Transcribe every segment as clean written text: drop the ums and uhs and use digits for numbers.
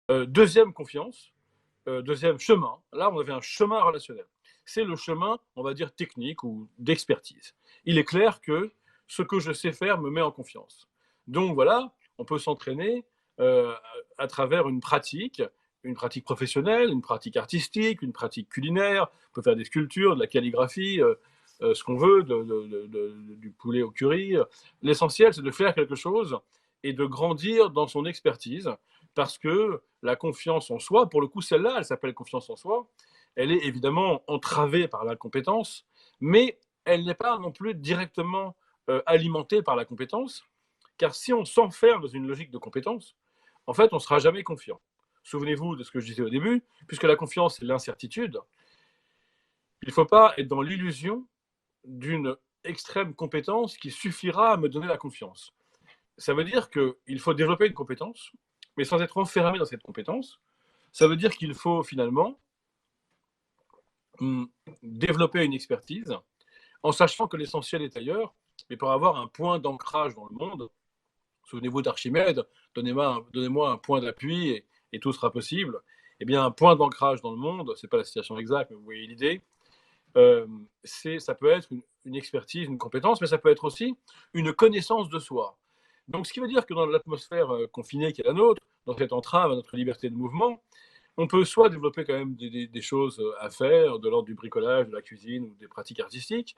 Deuxième confiance, deuxième chemin. Là, on avait un chemin relationnel. C'est le chemin, on va dire, technique ou d'expertise. Il est clair que ce que je sais faire me met en confiance. Donc voilà, on peut s'entraîner à travers une pratique professionnelle, une pratique artistique, une pratique culinaire. On peut faire des sculptures, de la calligraphie, ce qu'on veut, du poulet au curry. L'essentiel, c'est de faire quelque chose et de grandir dans son expertise, parce que la confiance en soi, pour le coup, celle-là, elle s'appelle confiance en soi, elle est évidemment entravée par l'incompétence, mais elle n'est pas non plus directement alimentée par la compétence, car si on s'enferme dans une logique de compétence, en fait, on ne sera jamais confiant. Souvenez-vous de ce que je disais au début, puisque la confiance, c'est l'incertitude, il ne faut pas être dans l'illusion d'une extrême compétence qui suffira à me donner la confiance. Ça veut dire qu'il faut développer une compétence, mais sans être enfermé dans cette compétence. Ça veut dire qu'il faut finalement développer une expertise en sachant que l'essentiel est ailleurs, mais pour avoir un point d'ancrage dans le monde. Souvenez-vous d'Archimède, donnez-moi un point d'appui et tout sera possible. Eh bien, un point d'ancrage dans le monde, ce n'est pas la citation exacte, mais vous voyez l'idée, ça peut être une expertise, une compétence, mais ça peut être aussi une connaissance de soi. Donc, ce qui veut dire que dans l'atmosphère confinée qui est la nôtre, dans cette entrave à notre liberté de mouvement, on peut soit développer quand même des choses à faire, de l'ordre du bricolage, de la cuisine ou des pratiques artistiques.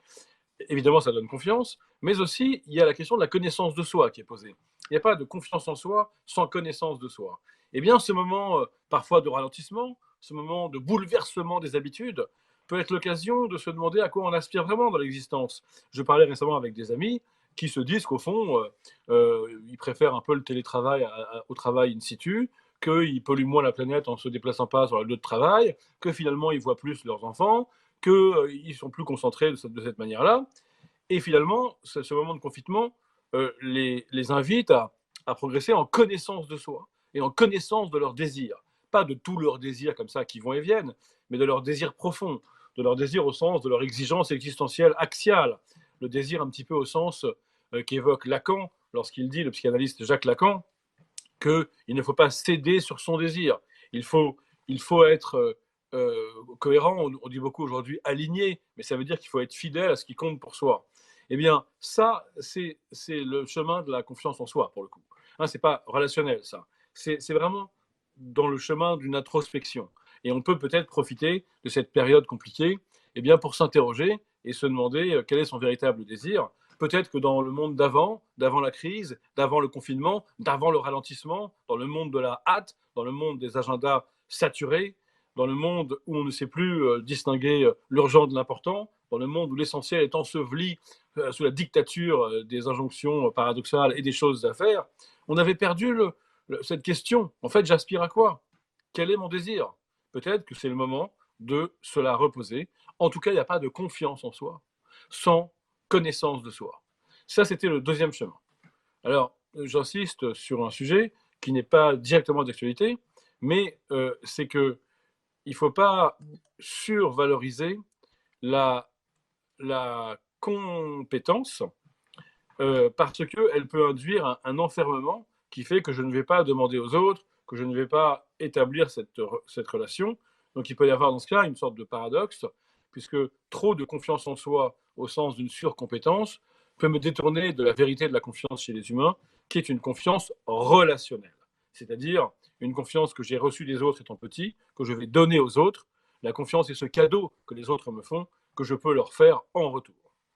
Évidemment, ça donne confiance, mais aussi, il y a la question de la connaissance de soi qui est posée. Il n'y a pas de confiance en soi sans connaissance de soi. Eh bien, ce moment parfois de ralentissement, ce moment de bouleversement des habitudes, peut être l'occasion de se demander à quoi on aspire vraiment dans l'existence. Je parlais récemment avec des amis qui se disent qu'au fond, ils préfèrent un peu le télétravail au travail in situ, qu'ils polluent moins la planète en ne se déplaçant pas sur le lieu de travail, que finalement ils voient plus leurs enfants, qu'ils sont plus concentrés de cette manière-là. Et finalement, ce moment de confinement les invite à progresser en connaissance de soi et en connaissance de leurs désirs. Pas de tous leurs désirs comme ça qui vont et viennent, mais de leurs désirs profonds, de leurs désirs au sens de leur exigence existentielle axiale, le désir un petit peu au sens qu'évoque Lacan lorsqu'il dit, le psychanalyste Jacques Lacan, qu'il ne faut pas céder sur son désir. Il faut, il faut être cohérent, on dit beaucoup aujourd'hui aligné, mais ça veut dire qu'il faut être fidèle à ce qui compte pour soi. Eh bien, ça, c'est le chemin de la confiance en soi, pour le coup. Hein, c'est pas relationnel, ça. C'est vraiment dans le chemin d'une introspection. Et on peut peut-être profiter de cette période compliquée eh bien, pour s'interroger et se demander quel est son véritable désir. Peut-être que dans le monde d'avant la crise, d'avant le confinement, d'avant le ralentissement, dans le monde de la hâte, dans le monde des agendas saturés, dans le monde où on ne sait plus distinguer l'urgent de l'important, dans le monde où l'essentiel est enseveli sous la dictature des injonctions paradoxales et des choses à faire, on avait perdu cette question. En fait, j'aspire à quoi? Quel est mon désir? Peut-être que c'est le moment de se la reposer. En tout cas, il n'y a pas de confiance en soi sans connaissance de soi. Ça, c'était le deuxième chemin. Alors, j'insiste sur un sujet qui n'est pas directement d'actualité, mais c'est que il ne faut pas survaloriser la, la compétence parce qu'elle peut induire un enfermement qui fait que je ne vais pas demander aux autres, que je ne vais pas établir cette relation. Donc il peut y avoir dans ce cas une sorte de paradoxe, puisque trop de confiance en soi au sens d'une surcompétence peut me détourner de la vérité de la confiance chez les humains, qui est une confiance relationnelle. C'est-à-dire une confiance que j'ai reçue des autres étant petit, que je vais donner aux autres. La confiance est ce cadeau que les autres me font, que je peux leur faire en retour.